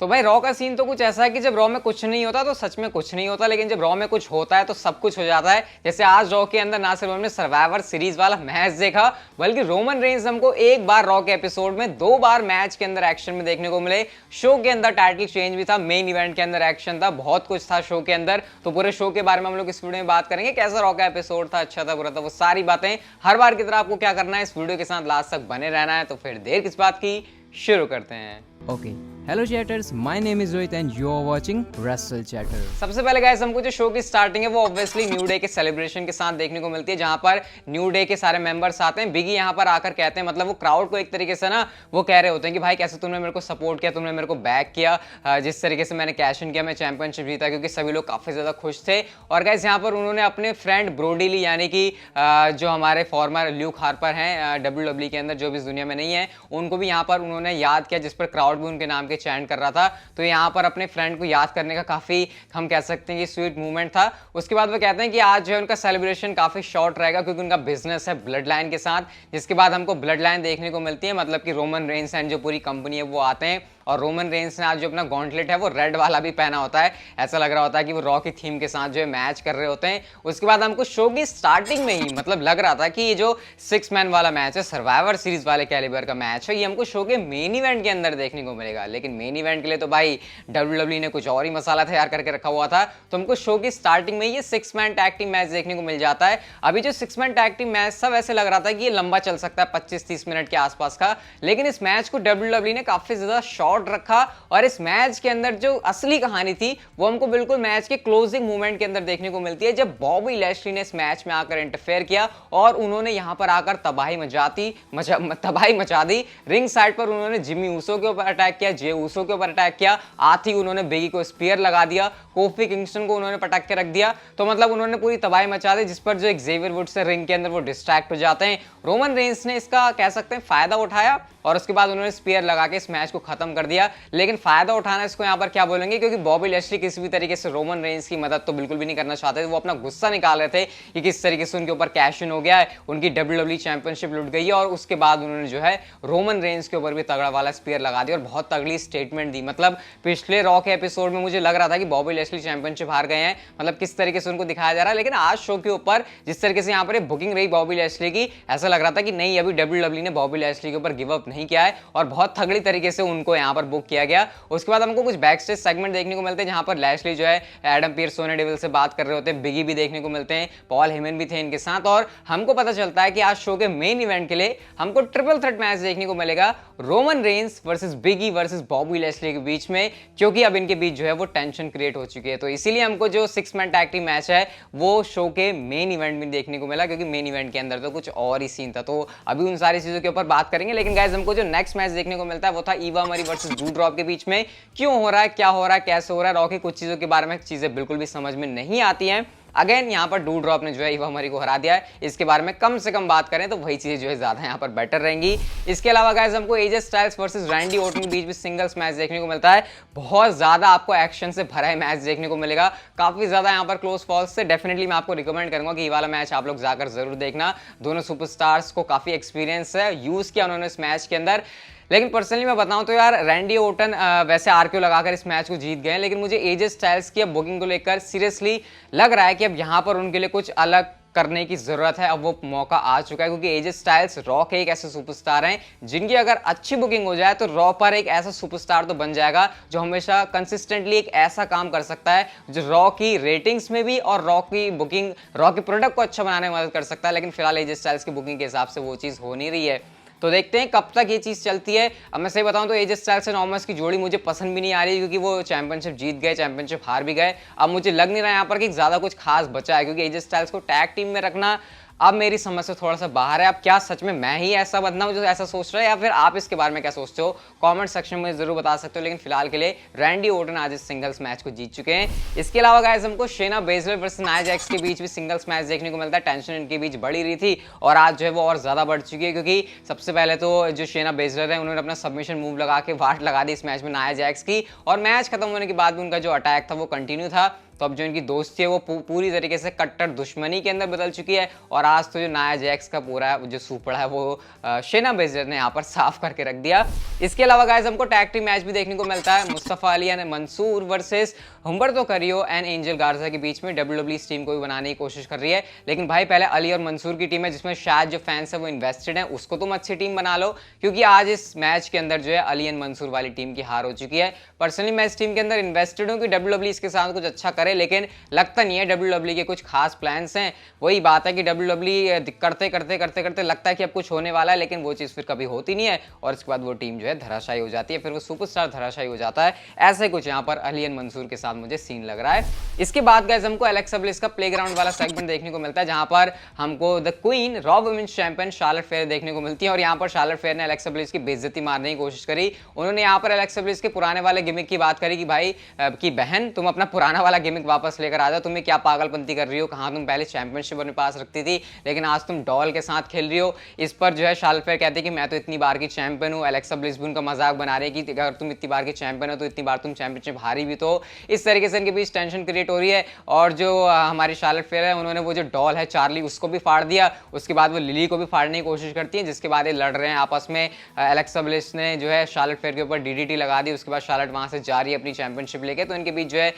तो भाई रॉ का सीन तो कुछ ऐसा है कि जब रॉ में कुछ नहीं होता तो सच में कुछ नहीं होता, लेकिन जब रॉ में कुछ होता है तो सब कुछ हो जाता है। जैसे आज रॉ के अंदर ना सिर्फ हमने सर्वाइवर सीरीज वाला मैच देखा, बल्कि रोमन रेंज हमको एक बार रॉ के एपिसोड में 2 बार मैच के अंदर एक्शन में देखने को मिले। शो के अंदर टाइटल चेंज भी था, मेन इवेंट के अंदर एक्शन था, बहुत कुछ था शो के अंदर। तो पूरे शो के बारे में हम लोग इस वीडियो में बात करेंगे, कैसा रॉ का एपिसोड था, अच्छा था, बुरा था, वो सारी बातें। हर बार की तरह आपको क्या करना है, इस वीडियो के साथ लास्ट तक बने रहना है। तो फिर देर किस बात की, शुरू करते हैं। Okay. Hello chatters, my name is Rohit and you are watching Wrestle Chatter. सबसे पहले गाइस हमको जो शो की स्टार्टिंग है वो ऑब्वियसली न्यू डे के सेलिब्रेशन के साथ देखने को मिलती है, जहां पर न्यू डे के सारे मेंबर्स आते हैं। बिगी यहां पर आकर कहते हैं, मतलब वो क्राउड को एक तरीके से ना वो कह रहे होते हैं कि भाई कैसे तुमने मेरे को सपोर्ट किया, तुमने मेरे को बैक किया, जिस तरीके से मैंने कैश इन किया, मैं चैंपियनशिप जीता, क्योंकि सभी लोग काफी ज्यादा खुश थे। और गाइस यहाँ पर उन्होंने अपने फ्रेंड ब्रोडी ली, यानी कि जो हमारे फॉर्मर ल्यूक हार्पर हैं WWE के अंदर, जो भी इस दुनिया में नहीं है, उनको भी यहाँ पर उन्होंने याद किया, जिस पर क्राउड भी उनके नाम के चैंट कर रहा था। तो यहाँ पर अपने फ्रेंड को याद करने का काफी, हम कह सकते हैं कि स्वीट मूवमेंट था। उसके बाद वो कहते हैं कि आज जो है उनका सेलिब्रेशन काफी शॉर्ट रहेगा, क्योंकि उनका बिजनेस है ब्लड लाइन के साथ। जिसके बाद हमको ब्लड लाइन देखने को मिलती है, मतलब कि रोमन रेंस एंड जो पूरी कंपनी है वो आते हैं। और रोमन रेंस ने आज जो अपना गॉन्टलेट है वो रेड वाला भी पहना होता है, ऐसा लग रहा होता है कि वो रॉ की थीम के साथ जो है मैच कर रहे होते हैं। उसके बाद हमको शो की स्टार्टिंग में ही मतलब लग रहा था कि ये जो 6 मैन वाला मैच है, सर्वाइवर सीरीज वाले कैलिबर का मैच है, ये हमको शो के मेन इवेंट के अंदर देखने को मिलेगा। लेकिन मेन इवेंट के लिए तो भाई WWE ने कुछ और ही मसाला तैयार करके रखा हुआ था। तो हमको शो की स्टार्टिंग में ये 6 मैन टैग टीम मैच देखने को मिल जाता है। अभी जो 6 मैन टैग टीम मैच था, वैसे लग रहा था कि ये लंबा चल सकता है, 25-30 मिनट के आसपास का, लेकिन इस मैच को WWE ने काफी ज्यादा शॉर्ट रखा। और इस मैच के अंदर जो असली कहानी थी वो हमको बिल्कुल मैच के क्लोजिंग मोमेंट के अंदर देखने को मिलती है, जब बॉबी लैशली ने इस मैच में आकर इंटरफेयर किया और उन्होंने यहां पर आकर तबाही मचा दी। रिंग साइड पर उन्होंने जिमी ऊसो के ऊपर अटैक किया, जे ऊसो के ऊपर अटैक किया, आती उन्होंने बिगी को स्पीयर लगा दिया, कोफी किंगस्टन को उन्होंने पटक के रख दिया। तो मतलब उन्होंने पूरी तबाही मचा दी, जिस पर जो एक्सेवियर वुड्स से रिंग के अंदर वो डिस्ट्रैक्ट हो जाते हैं। रोमन रेंस ने इसका कह सकते हैं फायदा उठाया और उसके बाद उन्होंने स्पीयर लगा के इस मैच को खत्म कर दिया। लेकिन फायदा उठाना इसको यहाँ पर क्या बोलेंगे, क्योंकि बॉबी लैशली किसी भी तरीके से रोमन रेंस की मदद तो बिल्कुल भी नहीं करना चाहते थे। वो अपना गुस्सा निकाल रहे थे कि किस तरीके से उनके ऊपर कैश इन हो गया है, उनकी WWE चैंपियनशिप लुट गई है। और उसके बाद उन्होंने जो है रोमन रेंस के ऊपर भी तगड़ा वाला स्पीयर लगा दिया और बहुत तगड़ी स्टेटमेंट दी। मतलब पिछले रॉ के एपिसोड में मुझे लग रहा था कि बॉबी लैशली चैंपियनशिप हार गए हैं, मतलब किस तरीके से उनको दिखाया जा रहा है। लेकिन आज शो के ऊपर जिस तरीके से यहाँ पर बुकिंग रही बॉबी लैशली की, ऐसा लग रहा था कि नहीं, अभी WWE ने बॉबी लैशली के ऊपर गिव अप नहीं किया है और बहुत तगड़ी तरीके से उनको यहाँ पर बुक किया गया। उसके बाद हमको कुछ बैक स्टेज सेगमेंट देखने को मिलते हैं, जहां पर लैशली जो है एडम पीयर्स, सोनिया डेविल से बात कर रहे होते हैं, बिगी भी देखने को मिलते हैं, पॉल हेमन भी थे इनके साथ। और हमको पता चलता है कि आज शो के मेन इवेंट के लिए हमको ट्रिपल थ्रेट मैच देखने को मिलेगा, Roman Reigns versus Big E versus Bobby Lashley के बीच में, क्योंकि अब इनके बीच जो है वो टेंशन क्रिएट हो चुकी है। तो इसीलिए हमको जो 6 मैन टैग टीम मैच है वो शो के मेन इवेंट में देखने को मिला, क्योंकि मेन इवेंट के अंदर तो कुछ और ही सीन था। तो अभी उन सारी चीजों के ऊपर बात करेंगे। लेकिन गाइस हमको जो नेक्स्ट मैच देखने को मिलता है वो था ईवा मरी वर्सेस डूड्रॉप के बीच में। क्यों हो रहा है, क्या हो रहा है, कैसे हो रहा है, रॉ की कुछ चीजों के बारे में चीजें बिल्कुल भी समझ में नहीं आती हैं। अगेन यहाँ पर डूड्रॉप ने जो है ईवा मरी को हरा दिया है, इसके बारे में कम से कम बात करें तो वही चीजें जो है ज्यादा यहाँ पर बेटर रहेंगी। इसके अलावा गाइस हमको AJ Styles versus Randy Orton के बीच में सिंगल्स मैच देखने को मिलता है। बहुत ज्यादा आपको एक्शन से भरा है मैच देखने को मिलेगा, काफी ज्यादा यहाँ पर क्लोज फॉल्स से। डेफिनेटली मैं आपको रिकमेंड करूंगा कि ये वाला मैच आप लोग जाकर जरूर देखना। दोनों सुपरस्टार्स को काफी एक्सपीरियंस है, यूज किया उन्होंने इस मैच के अंदर। लेकिन पर्सनली मैं बताऊं तो यार रैंडी ओर्टन वैसे आरक्यू लगाकर इस मैच को जीत गए, लेकिन मुझे एजे स्टाइल्स की अब बुकिंग को लेकर सीरियसली लग रहा है कि अब यहाँ पर उनके लिए कुछ अलग करने की जरूरत है। अब वो मौका आ चुका है, क्योंकि एजे स्टाइल्स रॉ के एक ऐसे सुपरस्टार हैं जिनकी अगर अच्छी बुकिंग हो जाए तो रॉ पर एक ऐसा सुपरस्टार तो बन जाएगा जो हमेशा कंसिस्टेंटली एक ऐसा काम कर सकता है जो रॉ की रेटिंग्स में भी और रॉ की बुकिंग, रॉ के प्रोडक्ट को अच्छा बनाने में मदद कर सकता है। लेकिन फिलहाल एजे स्टाइल्स की बुकिंग के हिसाब से वो चीज हो नहीं रही है। तो देखते हैं कब तक ये चीज चलती है। अब मैं सही बताऊं तो एजे स्टाइल्स एंड ऑमस की जोड़ी मुझे पसंद भी नहीं आ रही, क्योंकि वो चैंपियनशिप जीत गए, चैंपियनशिप हार भी गए। अब मुझे लग नहीं रहा है यहाँ पर कि ज्यादा कुछ खास बचा है, क्योंकि एजे स्टाइल्स को टैग टीम में रखना अब मेरी समझ से थोड़ा सा बाहर है। अब क्या सच में मैं ही ऐसा बंदा हूं जो ऐसा सोच रहा है, या फिर आप इसके बारे में क्या सोचते हो, कमेंट सेक्शन में जरूर बता सकते हो। लेकिन फिलहाल के लिए रैंडी ऑर्टन आज इस सिंगल्स मैच को जीत चुके हैं। इसके अलावा गाइस हमको शेना बेजलर वर्सेस नाया जैक्स के बीच भी सिंगल्स मैच देखने को मिलता है। टेंशन इनके बीच बढ़ी रही थी और आज जो है वो और ज्यादा बढ़ चुकी है, क्योंकि सबसे पहले तो जो शेना बेजलर है उन्होंने अपना सबमिशन मूव लगा के वाट लगा दी इस मैच में नाया जैक्स की, और मैच खत्म होने के बाद भी उनका जो अटैक था वो कंटिन्यू था। तो अब जो इनकी दोस्ती है वो पूरी तरीके से कट्टर दुश्मनी के अंदर बदल चुकी है। और आज तो जो नाया जैक्स का पूरा जो सुपड़ा है वो शेना बेजर ने यहाँ पर साफ करके रख दिया। इसके अलावा गाइस हमको टैग टीम मैच भी देखने को मिलता है, मुस्तफा अली एंड मंसूर वर्सेस हुम्बर्तो करियो एंड एंजल गार्जा के बीच में। WWE इस टीम को भी बनाने की कोशिश कर रही है, लेकिन भाई पहले अली और मंसूर की टीम है जिसमें शायद जो फैंस है वो इन्वेस्टेड है, उसको तुम अच्छी टीम बना लो, क्योंकि आज इस मैच के अंदर जो है अली एंड मंसूर वाली टीम की हार हो चुकी है। पर्सनली मैं इस टीम के अंदर इन्वेस्टेड हूं कि WWE इसके साथ कुछ अच्छा करे, लेकिन लगता नहीं है WWE के कुछ खास प्लान्स हैं। वही बात है कि WWE करते करते करते करते लगता है कि अब कुछ होने वाला है, लेकिन वो चीज़ फिर कभी होती नहीं है और इसके बाद वो टीम जो है धराशायी हो जाती है, फिर वो सुपरस्टार धराशायी हो जाता है। ऐसे कुछ यहाँ पर अली एंड मंसूर के साथ मुझे सीन लग रहा है। इसके बाद गाइस हमको एलेक्सा ब्लिस का प्लेग्राउंड वाला सेगमेंट देखने को मिलता है, जहां पर हमको the queen Raw women's champion Charlotte Flair देखने को मिलती है। और यहाँ पर शार्लेट फेयर ने एलेक्सा ब्लिस की बेइज्जती मारने की कोशिश करी। उन्होंने यहाँ पर एलेक्सा ब्लिस के पुराने वाले गिमिक की बात करी कि भाई की बहन तुम अपना पुराना वाला गिमिक वापस लेकर आ जाओ, तुम्हें क्या पागलपंती कर रही हो, कहाँ तुम पहले चैंपियनशिप अपने पास रखती थी लेकिन आज तुम डॉल के साथ खेल रही हो। इस पर जो है शार्लेट फेयर कहती है कि मैं तो इतनी बार की चैंपियन हूँ। एलेक्सा ब्लिस भी उनका मजाक बना रही है कि अगर तुम इतनी बार की चैंपियन हो तो इतनी बार तुम चैंपियनशिप हारी भी तो। इस तरीके से इनके बीच टेंशन क्रिएट हो रही है। और जो हमारी शार्लेट फेयर है उन्होंने वो जो डॉल है चार्ली उसको भी फाड़ दिया, उसके बाद वो लिली को भी फाड़ने की कोशिश करती है, जिसके बाद ये लड़ रहे हैं आपस में। एलेक्सा ब्लिस ने जो है शार्लेट फेयर के ऊपर DDT लगा दी, उसके बाद शार्लेट वहां से जा रही है अपनी चैंपियनशिप लेके। तो इनके बीच जो है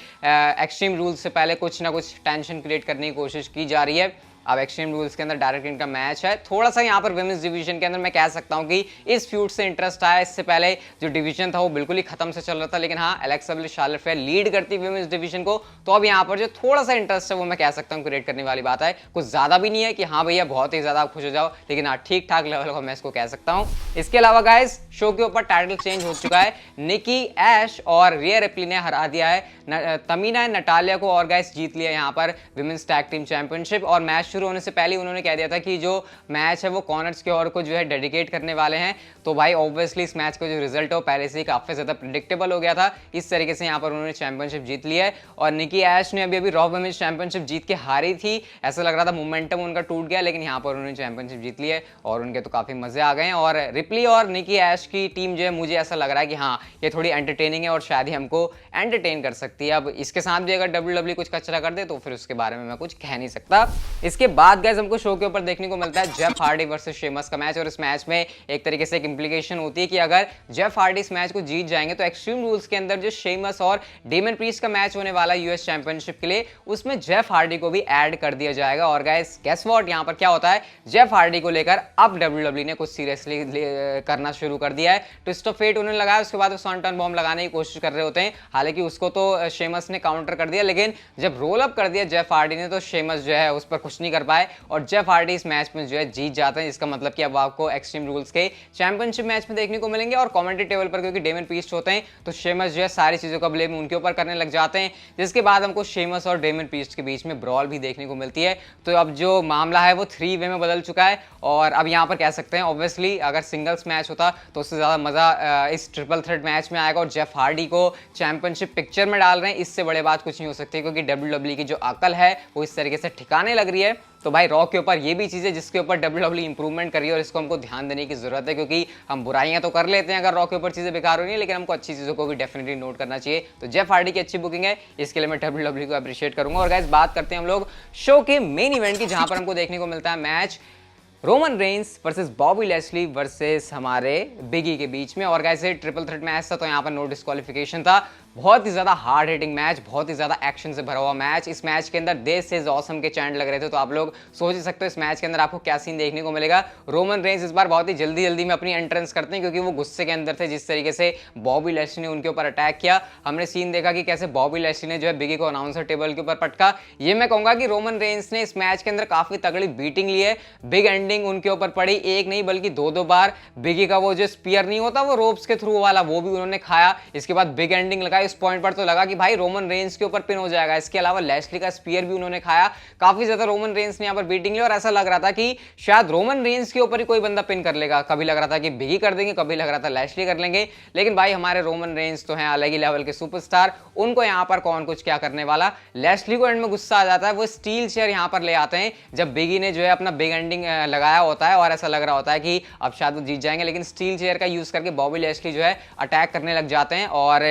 एक्सट्रीम रूल्स से पहले कुछ ना कुछ टेंशन क्रिएट करने की कोशिश की जा रही है। अब एक्सट्रीम रूल्स के अंदर डायरेक्ट इनका मैच है। थोड़ा सा यहाँ पर विमेंस डिवीजन के अंदर मैं कह सकता हूँ कि इस फ्यूड से इंटरेस्ट आया। इससे पहले जो डिवीजन था वो बिल्कुल ही खत्म से चल रहा था, लेकिन हाँ Alexa bliss Charlotte fair lead करती विमेंस डिवीजन को, तो अब यहाँ पर जो थोड़ा सा इंटरेस्ट है वो मैं कह सकता हूँ क्रिएट करने वाली बात है। कुछ ज्यादा भी नहीं है कि हाँ भैया बहुत ही ज्यादा खुश हो जाओ, लेकिन हाँ ठीक ठाक लेवल का मैं इसको कह सकता हूँ। इसके अलावा गाइस शो के ऊपर टाइटल चेंज हो चुका है। निकी ऐश और रिया रिप्ली ने हरा दिया है तमीना नटालिया को और गाइस जीत लिया यहाँ पर विमेंस टैग टीम चैंपियनशिप। और मैच शुरू होने से पहले उन्होंने कह दिया था कि जो मैच है वो कॉर्नर्स के और को जो है डेडिकेट करने वाले हैं। तो भाई ऑब्वियसली इस मैच का जो रिजल्ट है वो पहले से ही काफी ज्यादा प्रेडिक्टेबल हो गया था। इस तरीके से यहाँ पर उन्होंने चैंपियनशिप जीत ली है। और निकी ऐश ने अभी रॉ वुमेन्स चैंपियनशिप जीत के हारी थी, ऐसा लग रहा था मोमेंटम उनका टूट गया, लेकिन यहाँ पर उन्होंने चैंपियनशिप जीत ली है और उनके तो काफी मजे आ गए हैं। और रिप्ली और निकी ऐश की टीम जो है मुझे ऐसा लग रहा है कि हाँ ये थोड़ी एंटरटेनिंग है और शायद ही हमको एंटरटेन कर सकती है। अब इसके साथ भी अगर WWE कुछ कचरा कर दे तो फिर उसके बारे में मैं कुछ कह नहीं सकता। इसके बाद गाइस हमको शो के ऊपर देखने को मिलता है जेफ हार्डी वर्सेस शेमस का मैच। और इस मैच में एक तरीके से एक इंप्लीकेशन होती है कि अगर जेफ हार्डी इस मैच को जीत जाएंगे तो एक्सट्रीम रूल्स के अंदर जो शेमस और डेमन प्रीस्ट का मैच होने वाला यूएस चैंपियनशिप के लिए, उसमें जेफ हार्डी को भी ऐड कर दिया जाएगा। और गाइस गेस व्हाट यहाँ पर क्या होता है, जेफ हार्डी को लेकर अब WWE ने कुछ सीरियसली करना शुरू कर दिया है। ट्विस्ट ऑफ फेट उन्होंने लगाया, उसके बाद वो सॉन्टन बॉम्ब लगाने की कोशिश कर रहे होते हैं, हालांकि उसको तो शेमस ने काउंटर कर दिया, लेकिन जब रोल अप कर दिया जेफ हार्डी ने तो शेमस जो है उस पर कुछ नहीं कर पाए और जेफ हार्डी इस मैच में जो है जीत जाते हैं। इसका मतलब कि अब आपको एक्सट्रीम रूल्स के चैंपियनशिप मैच में देखने को मिलेंगे। और कमेंट्री टेबल पर क्योंकि डेमन पीस्ट होते हैं तो शेमस जो है सारी चीजों का ब्लेम उनके ऊपर करने लग जाते हैं, जिसके बाद हमको शेमस और डेमन पीस्ट के बीच में ब्रॉल भी देखने को मिलती है। तो अब जो मामला है वो 3 वे में बदल चुका है। और अब यहाँ पर कह सकते हैं ऑब्वियसली अगर सिंगल्स मैच होता तो उससे ज्यादा मजा इस ट्रिपल थ्रेट मैच में आएगा। और जेफ हार्डी को चैंपियनशिप पिक्चर में डाल रहे हैं, इससे बड़े बात कुछ नहीं हो सकती, क्योंकि WWE की जो अकल है वो इस तरीके से ठिकाने लग रही है। तो भाई रॉ के ऊपर ये भी चीज़ है जिसके ऊपर WWE इंप्रूवमेंट कर रही है और इसको हमको ध्यान देने की जरूरत है, क्योंकि हम बुराइयां तो कर लेते हैं अगर रॉ के ऊपर चीज़ें बेकार हो रही है, लेकिन हमको अच्छी चीज़ों को भी डेफिनेटली नोट करना चाहिए। तो जेफ हार्डी की अच्छी बुकिंग है, इसके लिए मैं WWE को अप्रिशिएट करूंगा। और गाइस बात करते हैं हम लोग शो के मेन इवेंट की, जहां पर हमको देखने को मिलता है match Roman Reigns versus Bobby Lashley versus हमारे बिगी के बीच में। और गाइस ट्रिपल थ्रेट मैच था तो यहाँ पर नो डिस्क्वालिफिकेशन था। बहुत ही ज्यादा हार्ड हिटिंग मैच, बहुत ही ज्यादा एक्शन से भरा हुआ मैच। इस मैच के अंदर दिस इज ऑसम के चैंट लग रहे थे, तो आप लोग सोच ही सकते हो इस मैच के अंदर आपको क्या सीन देखने को मिलेगा। रोमन रेंस इस बार बहुत ही जल्दी जल्दी में अपनी एंट्रेंस करते हैं, क्योंकि वो गुस्से के अंदर थे जिस तरीके से बॉबी लेस्ली ने उनके ऊपर अटैक किया। हमने सीन देखा कि कैसे बॉबी लेस्ली ने जो है बिगी को अनाउंसर टेबल के ऊपर पटका। ये मैं कहूंगा कि रोमन रेंस ने इस मैच के अंदर काफी तगड़ी बीटिंग ली है। बिग एंडिंग उनके ऊपर पड़ी, एक नहीं बल्कि 2-2 बार। बिगी का वो जो स्पीयर नहीं होता वो रोप्स के थ्रू वाला, वो भी उन्होंने खाया। इसके बाद बिग एंडिंग लगाई, इस पॉइंट पर तो लगा कि भाई रोमन रेंस के ऊपर पिन हो जाएगा। इसके अलावा लेस्ली का स्पीयर भी उन्होंने खाया। काफी ज्यादा रोमन रेंस ने यहाँ पर बीटिंग ली और ऐसा लग रहा था कि शायद रोमन रेंस के ऊपर ही कोई बंदा पिन कर लेगा। कभी लग रहा था कि बिगी कर देंगे, कभी लग रहा था लेस्ली कर लेंगे, लेकिन भाई हमारे रोमन रेंस तो हैं अलग ही लेवल के सुपरस्टार। उनको यहाँ पर कौन कुछ क्या करने वाला। लेस्ली को एंड में गुस्सा आ जाता है, वो स्टील चेयर यहाँ पर ले आते हैं जब बिगी ने जो है अपना बिग एंडिंग लगाया होता है और ऐसा लग रहा होता है कि अब शायद वो जीत जाएंगे, लेकिन स्टील चेयर का यूज करके बॉबी लेस्ली जो है अटैक करने लग जाते हैं। और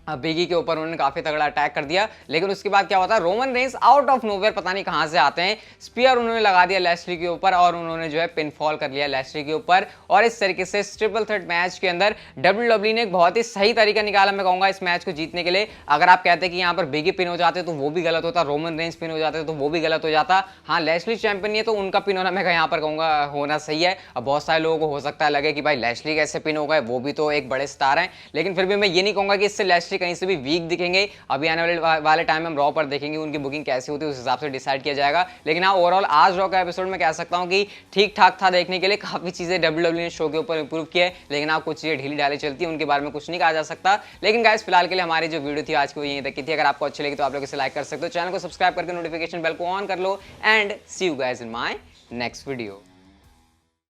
बिगी के ऊपर उन्होंने काफी तगड़ा अटैक कर दिया। लेकिन उसके बाद क्या होता है, Roman Reigns out of nowhere पता नहीं कहां से आते हैं, स्पीयर उन्होंने लगा दिया लैशली के ऊपर और उन्होंने जो है पिनफॉल कर लिया लैशली के ऊपर। और इस तरीके से ट्रिपल थ्रेट मैच के अंदर WWE ने एक बहुत ही सही तरीका निकाला मैं कहूंगा इस मैच को जीतने के लिए। अगर आप कहते हैं कि यहाँ पर बिगी पिन हो जाते तो वो भी गलत होता, रोमन रेंस पिन हो जाते तो वो भी गलत हो जाता। हाँ, लैशली चैंपियन नहीं है तो उनका पिन होना मैं यहाँ पर कहूंगा होना सही है। अब बहुत सारे लोगों को हो सकता है लगे कि भाई लैशली कैसे पिन हो गए, वो भी तो एक बड़े स्टार हैं। लेकिन फिर भी मैं ये नहीं कहूंगा कि इससे लैशली कहीं से भी वीक दिखेंगे। अभी आने वाले टाइम में हम रॉ पर देखेंगे उनकी बुकिंग कैसी होती है, उस हिसाब से डिसाइड किया जाएगा। लेकिन हाँ, ओवरऑल आज रॉ का एपिसोड में कह सकता हूँ कि ठीक ठाक था देखने के लिए। काफी चीजें WWE ने शो के ऊपर इंप्रूव की है, लेकिन आप कुछ चीजें ढीली ढाली चलती है, उनके बारे में कुछ नहीं कहा जा सकता। लेकिन गाइस फिलहाल के लिए हमारी जो वीडियो थी आज की वो यहीं तक की थी। अगर आपको अच्छी लगी तो आप लोग इसे लाइक कर सकते हो, चैनल को सब्सक्राइब करके नोटिफिकेशन बेल को ऑन कर लो। And see you guys in my next video.